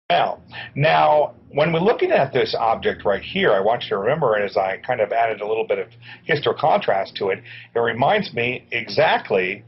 well. Now, when we're looking at this object right here, I want you to remember, as I kind of added a little bit of histocontrast to it, it reminds me exactly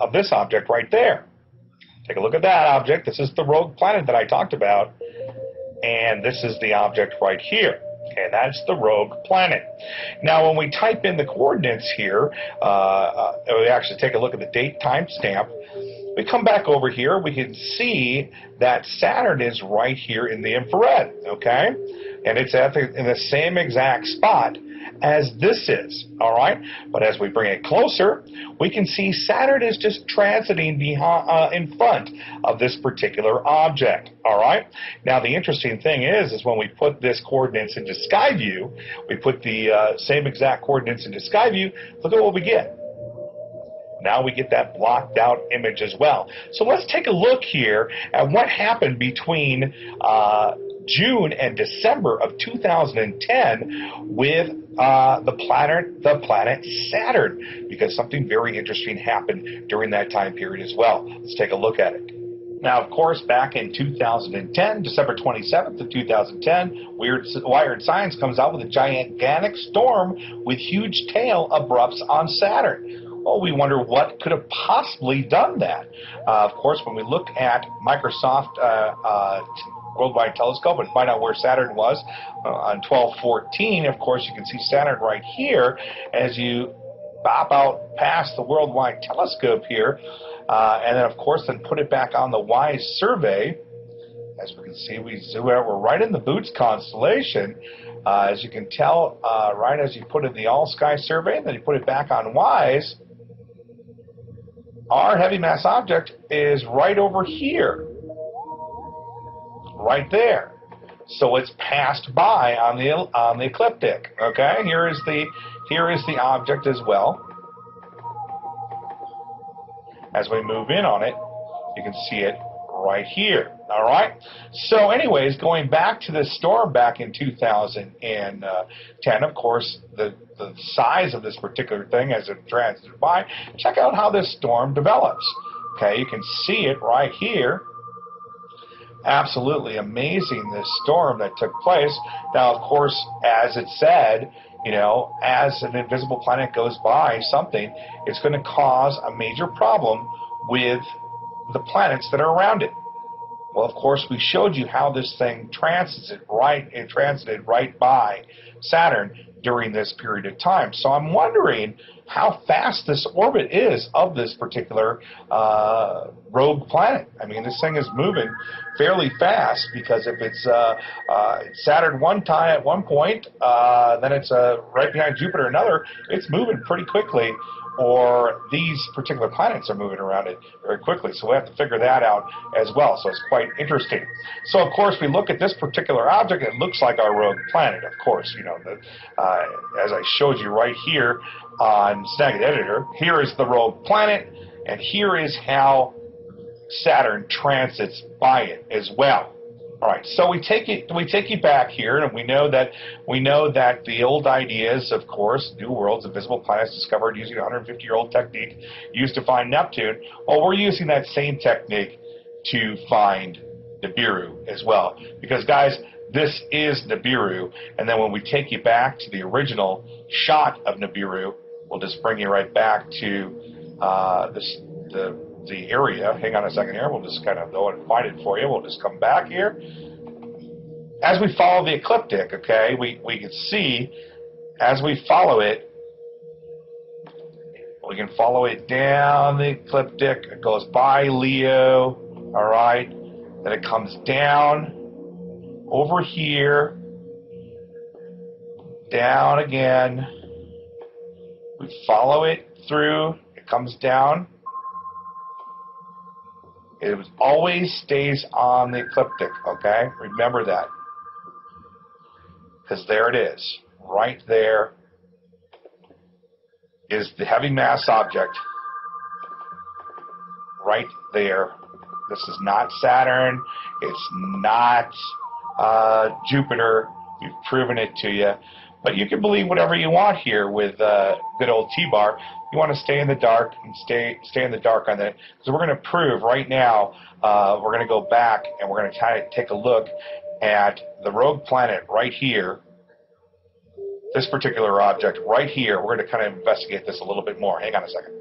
of this object right there. Take a look at that object. This is the rogue planet that I talked about, and this is the object right here. Okay, that's the rogue planet. Now, when we type in the coordinates here, we actually take a look at the date timestamp. We come back over here, we can see that Saturn is right here in the infrared, okay? And it's in the same exact spot as this is, all right? But as we bring it closer, we can see Saturn is just transiting behind, in front of this particular object, all right? Now, the interesting thing is when we put this coordinates into Skyview, we put the same exact coordinates into Skyview, look at what we get. Now we get that blocked out image as well. So let's take a look here at what happened between June and December of 2010 with the planet Saturn, because something very interesting happened during that time period as well. Let's take a look at it. Now, of course, back in 2010, December 27th of 2010, Wired Science comes out with a gigantic storm with huge tail abrupts on Saturn. Well, we wonder what could have possibly done that. Of course, when we look at Microsoft Worldwide Telescope and find out where Saturn was on 12/14, of course, you can see Saturn right here as you bop out past the Worldwide Telescope here, and then, of course, then put it back on the WISE survey. As we can see, we zoom out. We're right in the Boots constellation. As you can tell, right as you put in the All-Sky survey, and then you put it back on WISE, our heavy mass object is right over here, right there. So it's passed by on the ecliptic. Okay, here is the object as well. As we move in on it, you can see it right here. All right. So, anyways, going back to this storm back in 2010, of course, the size of this particular thing as it transited by. Check out how this storm develops. Okay, you can see it right here. Absolutely amazing, this storm that took place. Now, of course, as it said, you know, as an invisible planet goes by something, it's going to cause a major problem with the planets that are around it. Well, of course, we showed you how this thing transited right by Saturn during this period of time. So I'm wondering how fast this orbit is of this particular rogue planet. I mean, this thing is moving fairly fast, because if it's Saturn at one point, then it's right behind Jupiter another, it's moving pretty quickly. Or these particular planets are moving around it very quickly. So we have to figure that out as well. So it's quite interesting. So, of course, we look at this particular object. It looks like our rogue planet, of course. You know, as I showed you right here on Snagit Editor, here is the rogue planet, and here is how Saturn transits by it as well. All right, so we take you back here, and we know that the old ideas, of course, new worlds, invisible planets discovered using a 150-year-old technique used to find Neptune. Well, we're using that same technique to find Nibiru as well, because guys, this is Nibiru. And then when we take you back to the original shot of Nibiru, we'll just bring you right back to the area. Hang on a second here. We'll just kind of go and find it for you. We'll just come back here. As we follow the ecliptic, okay, we can see as we follow it, we can follow it down the ecliptic. It goes by Leo, all right. Then it comes down over here, down again. We follow it through. It comes down. It always stays on the ecliptic, okay? Remember that. Because there it is. Right there is the heavy mass object. Right there. This is not Saturn. It's not Jupiter. We've proven it to you. But you can believe whatever you want here with good old T-Bar. You want to stay in the dark and stay in the dark on that, because we're going to prove right now. We're going to go back and we're going to kind of take a look at the rogue planet right here. This particular object right here. We're going to kind of investigate this a little bit more. Hang on a second.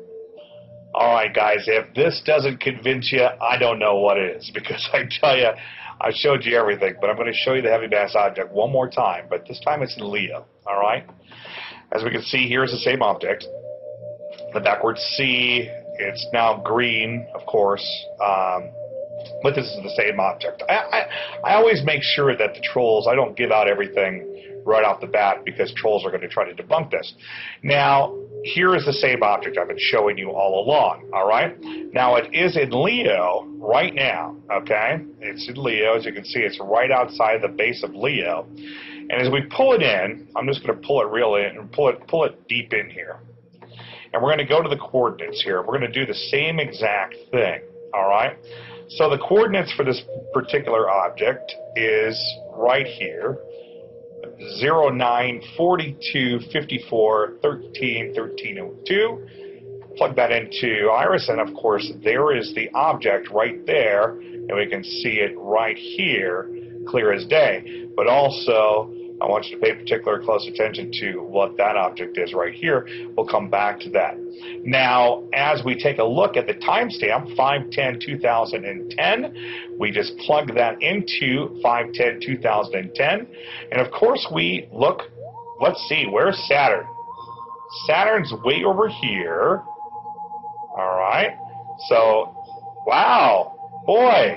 All right, guys. If this doesn't convince you, I don't know what is, because I tell you, I showed you everything, but I'm going to show you the heavy mass object one more time, but this time it's in Leo, all right? As we can see, here's the same object. The backwards C, it's now green, of course, but this is the same object. I always make sure that the trolls, I don't give out everything right off the bat, because trolls are going to try to debunk this. Now, here is the same object I've been showing you all along, all right? Now, it is in Leo right now, okay? It's in Leo. As you can see, it's right outside the base of Leo. And as we pull it in, I'm just going to pull it real in and pull it deep in here. And we're going to go to the coordinates here. We're going to do the same exact thing, all right? So the coordinates for this particular object is right here. 09, 42, 54, 13, 1302. Plug that into Iris, and of course there is the object right there, and we can see it right here, clear as day. But also, I want you to pay particular close attention to what that object is right here. We'll come back to that. Now, as we take a look at the timestamp, 5/10/2010, we just plug that into 5/10/2010. And of course, we look, let's see, where's Saturn? Saturn's way over here. All right. So, wow. Boy,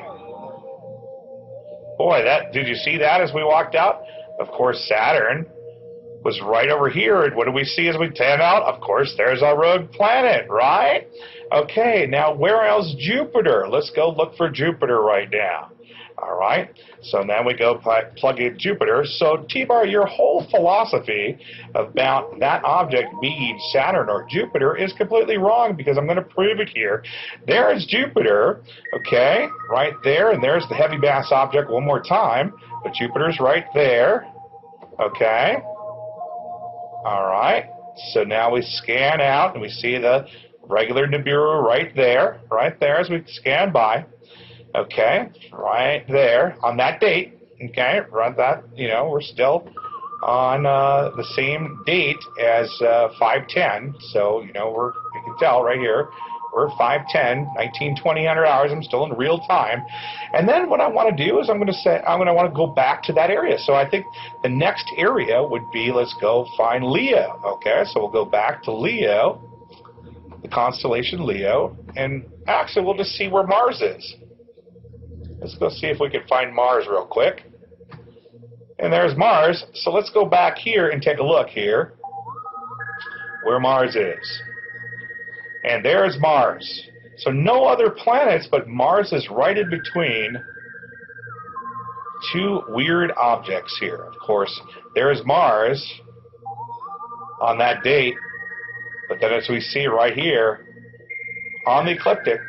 did you see that as we walked out? Of course, Saturn was right over here. And what do we see as we pan out? Of course, there's our rogue planet, right? Okay, now where else? Jupiter. Let's go look for Jupiter right now. All right, so now we go plug in Jupiter. So, T-Bar, your whole philosophy about that object being Saturn or Jupiter is completely wrong, because I'm going to prove it here. There is Jupiter, okay, right there, and there's the heavy mass object one more time, but Jupiter's right there, okay. All right, so now we scan out, and we see the regular Nibiru right there as we scan by. Okay, right there on that date. Okay, right that, we're still on the same date as 5/10. So, you can tell right here, we're 5/10, 19/20 hours. I'm still in real time. And then what I want to do is I'm going to want to go back to that area. So I think the next area would be, let's go find Leo. Okay, so we'll go back to Leo, the constellation Leo, and actually we'll just see where Mars is. Let's go see if we can find Mars real quick. And there's Mars. So let's go back here and take a look here where Mars is. And there's Mars. So no other planets, but Mars is right in between two weird objects here. Of course, there's Mars on that date. But then as we see right here on the ecliptic,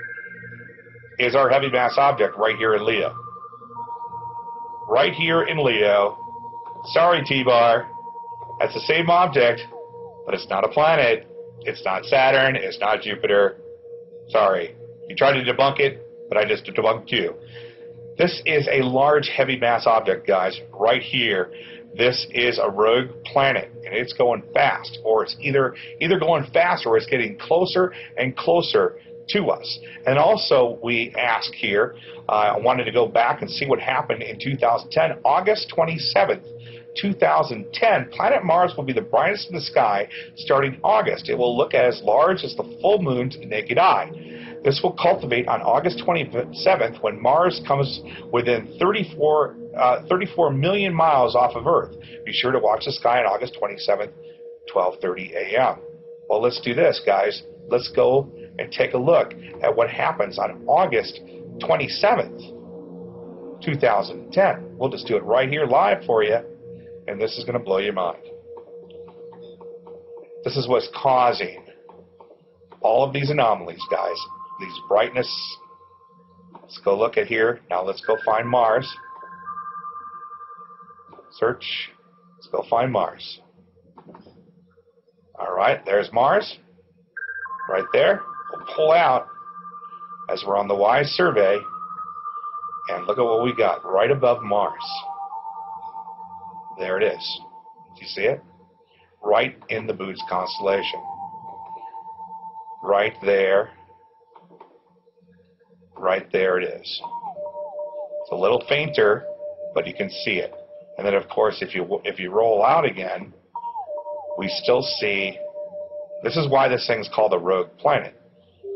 is our heavy mass object right here in Leo. Right here in Leo. Sorry, T-Bar. That's the same object, but it's not a planet. It's not Saturn. It's not Jupiter. Sorry. You tried to debunk it, but I just debunked you. This is a large heavy mass object, guys, right here. This is a rogue planet, and it's going fast, or it's either going fast or it's getting closer and closer to us. And also, we ask here, I wanted to go back and see what happened in 2010, August 27th, 2010. Planet Mars will be the brightest in the sky starting August. It will look as large as the full moon to the naked eye. This will cultivate on August 27th, when Mars comes within 34 million miles off of Earth. Be sure to watch the sky on August 27th, 12:30 a.m. Well, let's do this, guys. Let's go and take a look at what happens on August 27th, 2010. We'll just do it right here live for you, and this is going to blow your mind. This is what's causing all of these anomalies, guys. These brightness. Let's go look at here. Now let's go find Mars. Search. Let's go find Mars. All right, there's Mars, right there. We'll pull out as we're on the WISE survey, and look at what we got right above Mars. There it is. Do you see it? Right in the Bootes constellation. Right there. Right there it is. It's a little fainter, but you can see it. And then, of course, if you roll out again, we still see. This is why this thing's called a rogue planet,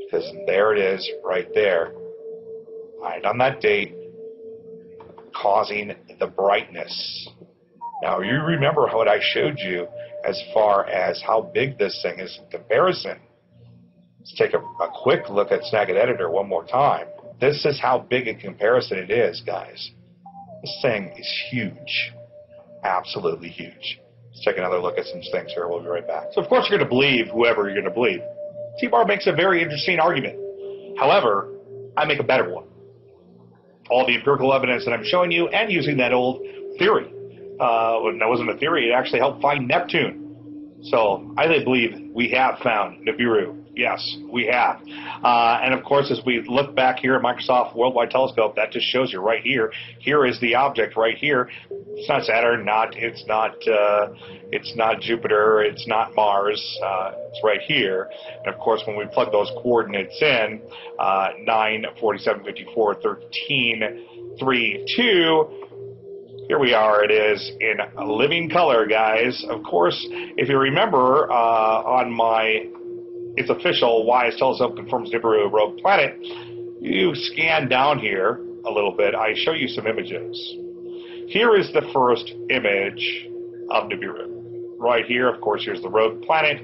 because there it is, right there, right on that date, causing the brightness. Now, you remember what I showed you as far as how big this thing is in comparison. Let's take a quick look at Snagit Editor one more time. This is how big in comparison it is, guys. This thing is huge. Absolutely huge. Let's take another look at some things here. We'll be right back. So, of course, you're going to believe whoever you're going to believe. T-Bar makes a very interesting argument. However, I make a better one. All the empirical evidence that I'm showing you and using that old theory. When that wasn't a theory, it actually helped find Neptune. So I believe we have found Nibiru. Yes, we have. And of course, as we look back here at Microsoft Worldwide Telescope, that just shows you right here. Here is the object right here. It's not Saturn. It's not Jupiter. It's not Mars. It's right here. And of course, when we plug those coordinates in, 9, 47, 54, 13, 3, 2. Here we are. It is in living color, guys. Of course, if you remember on my It's Official, WISE Telescope Confirms Nibiru Rogue Planet, you scan down here a little bit. I show you some images. Here is the first image of Nibiru. Right here, of course, here's the rogue planet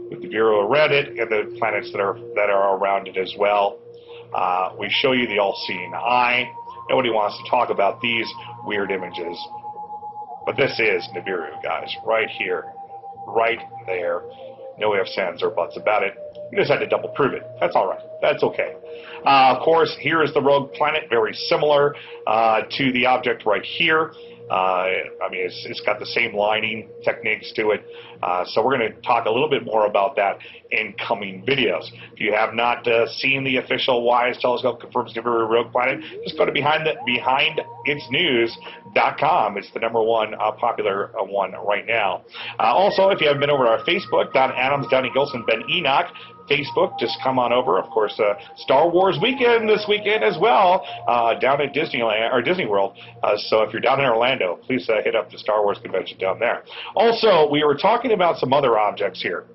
with Nibiru around it and the planets that are around it as well. We show you the all-seeing eye. Nobody wants to talk about these weird images. But this is Nibiru, guys, right here, right there. No ifs, ands, or buts about it. You just had to double prove it. That's all right. That's okay. Of course, here is the rogue planet, very similar to the object right here. I mean, it's got the same lining techniques to it. So we're going to talk a little bit more about that in coming videos. If you have not seen the official WISE Telescope Confirms Nibiru Rogue Planet, just go to BehindItSnews.com. It's the #1 popular one right now. Also, if you haven't been over to our Facebook, Don Adams, Donnie Gilson, Ben Enoch, Facebook, just come on over. Of course, Star Wars weekend this weekend as well, down at Disneyland or Disney World. So if you're down in Orlando, please hit up the Star Wars convention down there. Also, we were talking about some other objects here.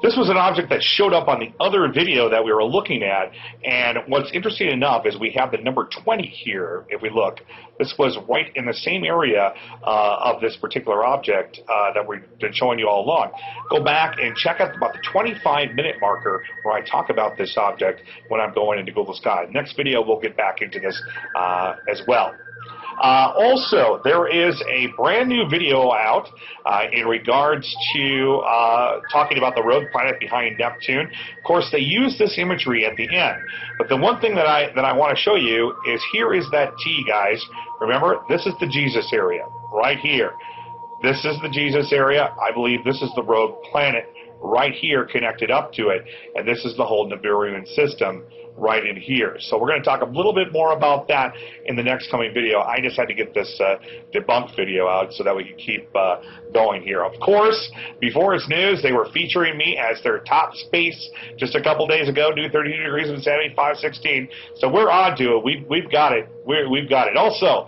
This was an object that showed up on the other video that we were looking at, and what's interesting enough is we have the number 20 here, if we look. This was right in the same area of this particular object that we've been showing you all along. Go back and check out about the 25-minute marker where I talk about this object when I'm going into Google Sky. Next video, we'll get back into this as well. Also, there is a brand new video out in regards to talking about the rogue planet behind Neptune. Of course, they use this imagery at the end. But the one thing that I want to show you is here is that T, guys. Remember, this is the Jesus area right here. This is the Jesus area. I believe this is the rogue planet right here connected up to it. And this is the whole Nibiruan system right in here. So we're going to talk a little bit more about that in the next coming video. I just had to get this debunked video out so that we can keep going here. Of course, before it's news, they were featuring me as their top space just a couple days ago, new 32 degrees of insanity, 516. So we're on to it. We've got it. We've got it. Also,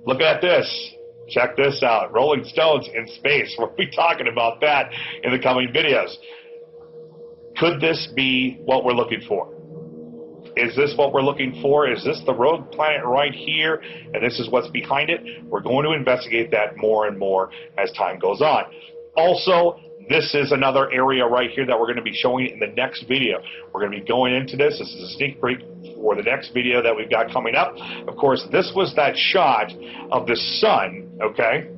look at this. Check this out. Rolling Stones in space. We'll be talking about that in the coming videos. Could this be what we're looking for? Is this what we're looking for? Is this the rogue planet right here? And this is what's behind it? We're going to investigate that more and more as time goes on. Also, this is another area right here that we're going to be showing in the next video. We're going to be going into this. This is a sneak peek for the next video that we've got coming up. Of course, this was that shot of the sun, okay?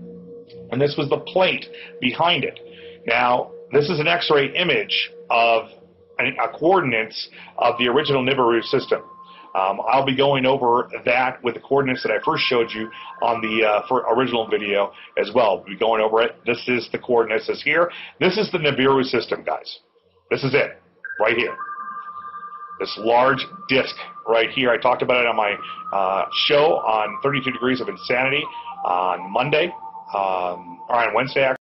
And this was the plate behind it. Now, this is an X-ray image of coordinates of the original Nibiru system. I'll be going over that with the coordinates that I first showed you on the original video as well. We'll be going over it. This is the coordinates that's here. This is the Nibiru system, guys. This is it, right here. This large disk right here. I talked about it on my show on 32 Degrees of Insanity on Monday, or on Wednesday, actually.